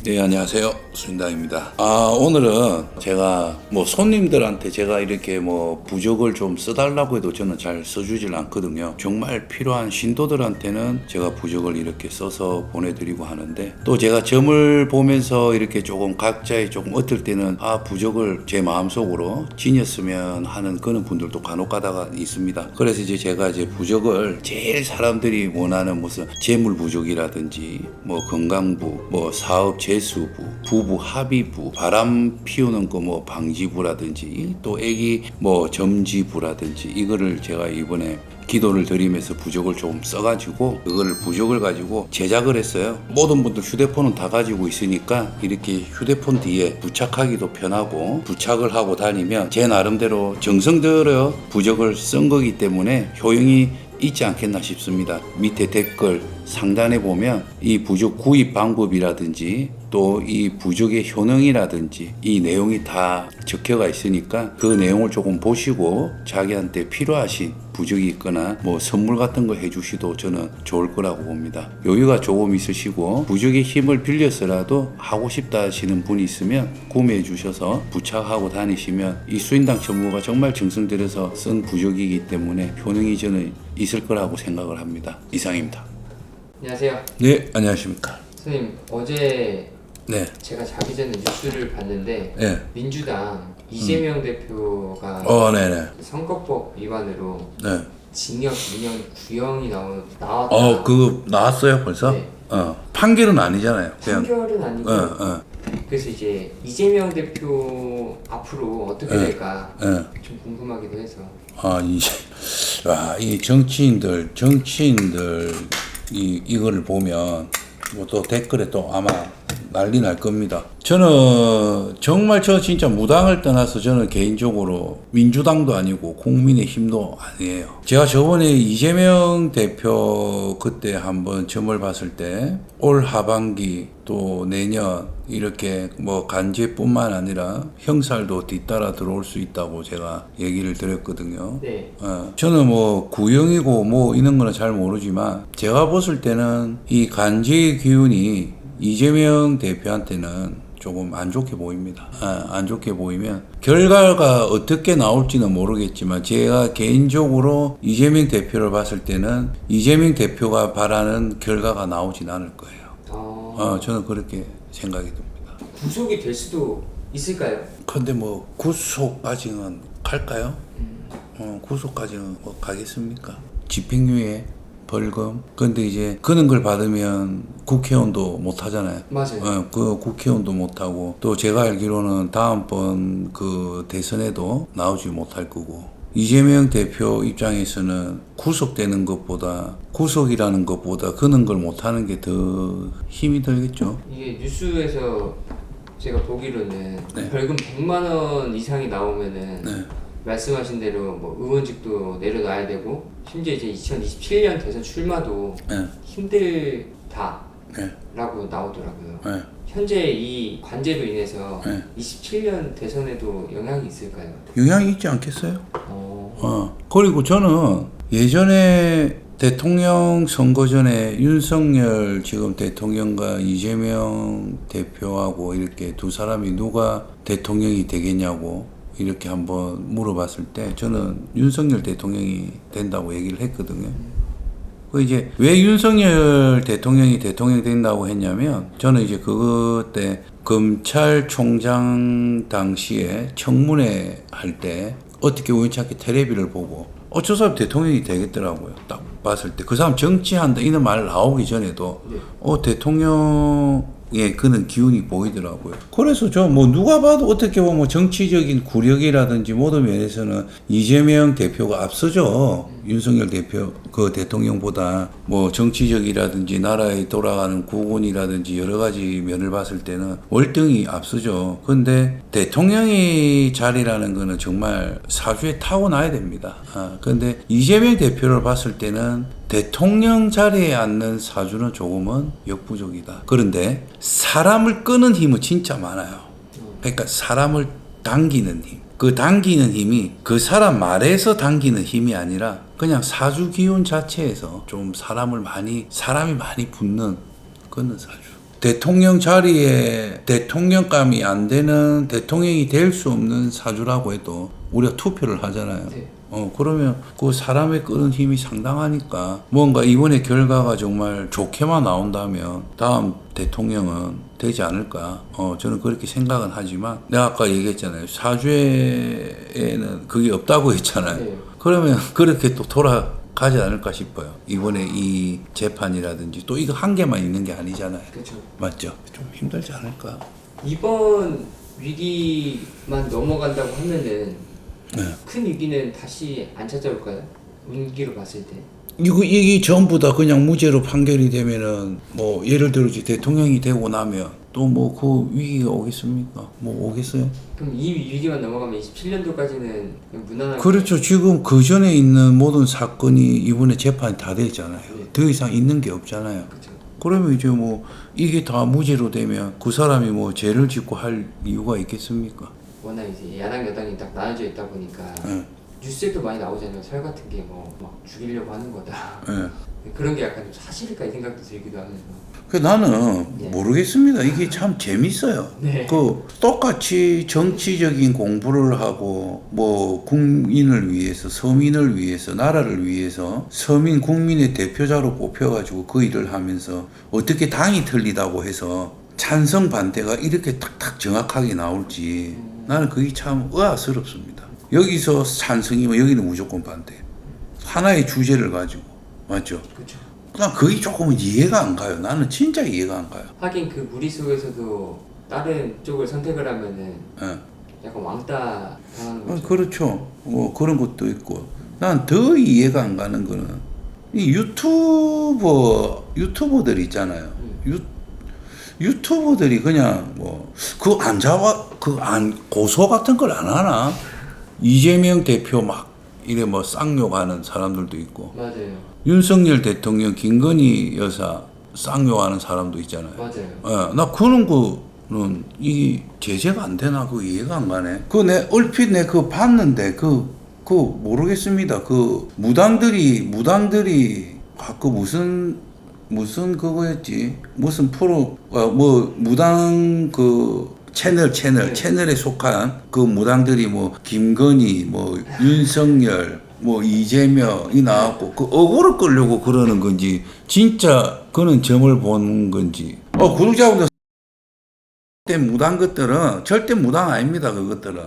네, 안녕하세요. 수인당입니다. 오늘은 제가 손님들한테 제가 이렇게 부적을 좀 써달라고 해도 저는 잘 써주질 않거든요. 정말 필요한 신도들한테는 제가 부적을 이렇게 써서 보내드리고 하는데, 또 제가 점을 보면서 이렇게 조금 각자의 조금 어떨 때는 부적을 제 마음속으로 지녔으면 하는 그런 분들도 간혹 가다가 있습니다. 그래서 이제 제가 이제 부적을 제일 사람들이 원하는 무슨 재물 부적이라든지 건강부, 사업 재수부, 부부 합의부, 바람 피우는 거 방지부라든지 또 애기 점지부라든지 이거를 제가 이번에 기도를 드리면서 부적을 조금 써가지고 그거를 부적을 가지고 제작을 했어요. 모든 분들 휴대폰은 다 가지고 있으니까 이렇게 휴대폰 뒤에 부착하기도 편하고 부착을 하고 다니면 제 나름대로 정성 들여 부적을 쓴 거기 때문에 효용이 있지 않겠나 싶습니다. 밑에 댓글 상단에 보면 이 부적 구입 방법이라든지 또 이 부적의 효능이라든지 이 내용이 다 적혀가 있으니까 그 내용을 조금 보시고 자기한테 필요하신 부적이 있거나 선물 같은 거 해주시도 저는 좋을 거라고 봅니다. 여유가 조금 있으시고 부적의 힘을 빌려서라도 하고 싶다 하시는 분이 있으면 구매해 주셔서 부착하고 다니시면 이 수인당 전무가 정말 정성 들여서 쓴 부적이기 때문에 효능이 저는 있을 거라고 생각을 합니다. 이상입니다. 안녕하세요. 네, 안녕하십니까. 선생님, 어제 네. 제가 자기 전에 뉴스를 봤는데 네. 민주당 이재명 대표가 네네. 선거법 위반으로 네. 징역 2년 구형이 나왔다. 그거 나왔어요 벌써? 네. 판결은 아니잖아요. 그냥. 판결은 아니고. 그래서 이제 이재명 대표 앞으로 어떻게 될까 좀 궁금하기도 해서. 이 정치인들 이거를 보면 또 댓글에 또 아마 난리 날 겁니다. 저는 정말 진짜 무당을 떠나서 저는 개인적으로 민주당도 아니고 국민의힘도 아니에요. 제가 저번에 이재명 대표 그때 한번 점을 봤을 때 올 하반기 또 내년 이렇게 간제뿐만 아니라 형살도 뒤따라 들어올 수 있다고 제가 얘기를 드렸거든요. 네. 저는 구형이고 이런 거는 잘 모르지만 제가 봤을 때는 이 간제의 기운이 이재명 대표한테는 조금 안 좋게 보입니다. 안 좋게 보이면 결과가 어떻게 나올지는 모르겠지만 제가 개인적으로 이재명 대표를 봤을 때는 이재명 대표가 바라는 결과가 나오진 않을 거예요. 저는 그렇게 생각이 듭니다. 구속이 될 수도 있을까요? 근데 구속까지는 갈까요? 구속까지는 가겠습니까? 집행유예, 벌금. 근데 이제 그런 걸 받으면 국회의원도 못 하잖아요. 맞아요. 그 국회의원도 못 하고 또 제가 알기로는 다음번 그 대선에도 나오지 못할 거고. 이재명 대표 입장에서는 구속이라는 것보다 그런 걸 못 하는 게 더 힘이 들겠죠. 이게 뉴스에서 제가 보기로는 네. 벌금 100만 원 이상이 나오면은 말씀하신 대로 의원직도 내려놔야 되고 심지어 이제 2027년 대선 출마도 힘들다라고 나오더라고요. 현재 이 관제로 인해서 27년 대선에도 영향이 있을까요? 영향이 있지 않겠어요? 그리고 저는 예전에 대통령 선거 전에 윤석열 지금 대통령과 이재명 대표하고 이렇게 두 사람이 누가 대통령이 되겠냐고 이렇게 한번 물어봤을 때 저는 윤석열 대통령이 된다고 얘기를 했거든요. 이제 왜 윤석열 대통령이 된다고 했냐면 저는 이제 그때 검찰총장 당시에 청문회 할 때 어떻게 우연찮게 텔레비를 보고 저 사람 대통령이 되겠더라고요. 딱 봤을 때 그 사람 정치한다 이런 말 나오기 전에도 대통령의 그런 기운이 보이더라고요. 그래서 저 누가 봐도 어떻게 보면 정치적인 구력이라든지 모든 면에서는 이재명 대표가 앞서죠. 윤석열 대표 그 대통령보다 정치적이라든지 나라에 돌아가는 구군이라든지 여러 가지 면을 봤을 때는 월등히 앞서죠. 근데 대통령의 자리라는 거는 정말 사주에 타고나야 됩니다. 근데 이재명 대표를 봤을 때는 대통령 자리에 앉는 사주는 조금은 역부족이다. 그런데 사람을 끄는 힘은 진짜 많아요. 그러니까 사람을 당기는 힘. 그 당기는 힘이 그 사람 말에서 당기는 힘이 아니라 그냥 사주 기운 자체에서 좀 사람이 많이 붙는 그런 사주. 대통령 자리에 대통령감이 안 되는 대통령이 될 수 없는 사주라고 해도 우리가 투표를 하잖아요. 네. 그러면 그 사람의 끄는 힘이 상당하니까 뭔가 이번에 결과가 정말 좋게만 나온다면 다음 대통령은 되지 않을까. 저는 그렇게 생각은 하지만 내가 아까 얘기했잖아요. 사주에는 그게 없다고 했잖아요. 네. 그러면 그렇게 또 돌아가지 않을까 싶어요. 이번에 이 재판이라든지 또 이거 한 개만 있는 게 아니잖아요. 그렇죠. 맞죠? 좀 힘들지 않을까. 이번 위기만 넘어간다고 하면은 네. 큰 위기는 다시 안 찾아올까요? 운기로 봤을 때. 이게 전부 다 그냥 무죄로 판결이 되면은 뭐 예를 들어 이제 대통령이 되고 나면 또 뭐 그 위기가 오겠습니까? 뭐 오겠어요? 그럼 이 위기만 넘어가면 27년도까지는 무난하게. 그렇죠. 지금 그 전에 있는 모든 사건이 이번에 재판이 다 됐잖아요. 네. 더 이상 있는 게 없잖아요. 그렇죠. 그러면 이제 뭐 이게 다 무죄로 되면 그 사람이 뭐 죄를 짓고 할 이유가 있겠습니까? 워낙 이제 야당 여당이 딱 나눠져 있다 보니까 네. 뉴스에도 많이 나오잖아요. 설 같은 게 뭐 막 죽이려고 하는 거다. 네. 그런 게 약간 좀 사실일까 이 생각도 들기도 하면서. 그 나는 네. 모르겠습니다. 이게 참 재밌어요. 네. 그 똑같이 정치적인 공부를 하고 뭐 국민을 위해서, 서민을 위해서, 나라를 위해서 서민 국민의 대표자로 뽑혀가지고 그 일을 하면서 어떻게 당이 틀리다고 해서 찬성 반대가 이렇게 탁탁 정확하게 나올지 나는 그게 참 의아스럽습니다. 여기서 찬성이면 여기는 무조건 반대. 하나의 주제를 가지고 맞죠? 그렇죠. 난 그게 조금은 이해가 안 가요. 나는 진짜 이해가 안 가요. 하긴 그 무리 속에서도 다른 쪽을 선택을 하면은 예. 약간 왕따 당하는 거죠. 그렇죠. 뭐 그런 것도 있고. 난 더 이해가 안 가는 거는 이 유튜버들 있잖아요. 유튜버들이 그냥 뭐 고소 같은 걸 안 하나? 이재명 대표 막 이래 뭐 쌍욕하는 사람들도 있고. 맞아요. 윤석열 대통령, 김건희 여사 쌍욕하는 사람도 있잖아요. 맞아요. 나 그런 거는 이 제재가 안 되나 그 이해가 안 가네. 그 내 얼핏 내 그거 봤는데 그 모르겠습니다. 그 무당들이 그 무슨 그거였지? 무슨 프로 뭐 무당 그 채널에 속한 그 무당들이 뭐 김건희 뭐 윤석열 뭐 이재명이 나왔고 그 억울을 끌려고 그러는 건지 진짜 그는 점을 보는 건지 구독자분들 무당 것들은 절대 무당 아닙니다. 그것들은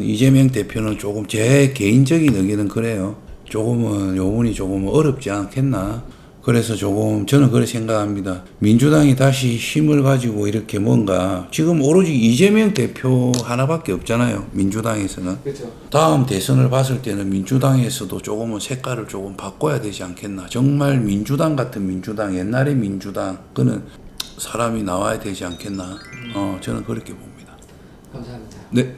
이재명 대표는 조금 제 개인적인 의견은 그래요. 조금은 요번이 조금 어렵지 않겠나. 그래서 조금 저는 그렇게 생각합니다. 민주당이 다시 힘을 가지고 이렇게 뭔가 지금 오로지 이재명 대표 하나밖에 없잖아요. 민주당에서는. 그렇죠. 다음 대선을 봤을 때는 민주당에서도 조금은 색깔을 조금 바꿔야 되지 않겠나. 정말 민주당 같은 민주당, 옛날의 민주당 그는 사람이 나와야 되지 않겠나. 저는 그렇게 봅니다. 감사합니다. 네.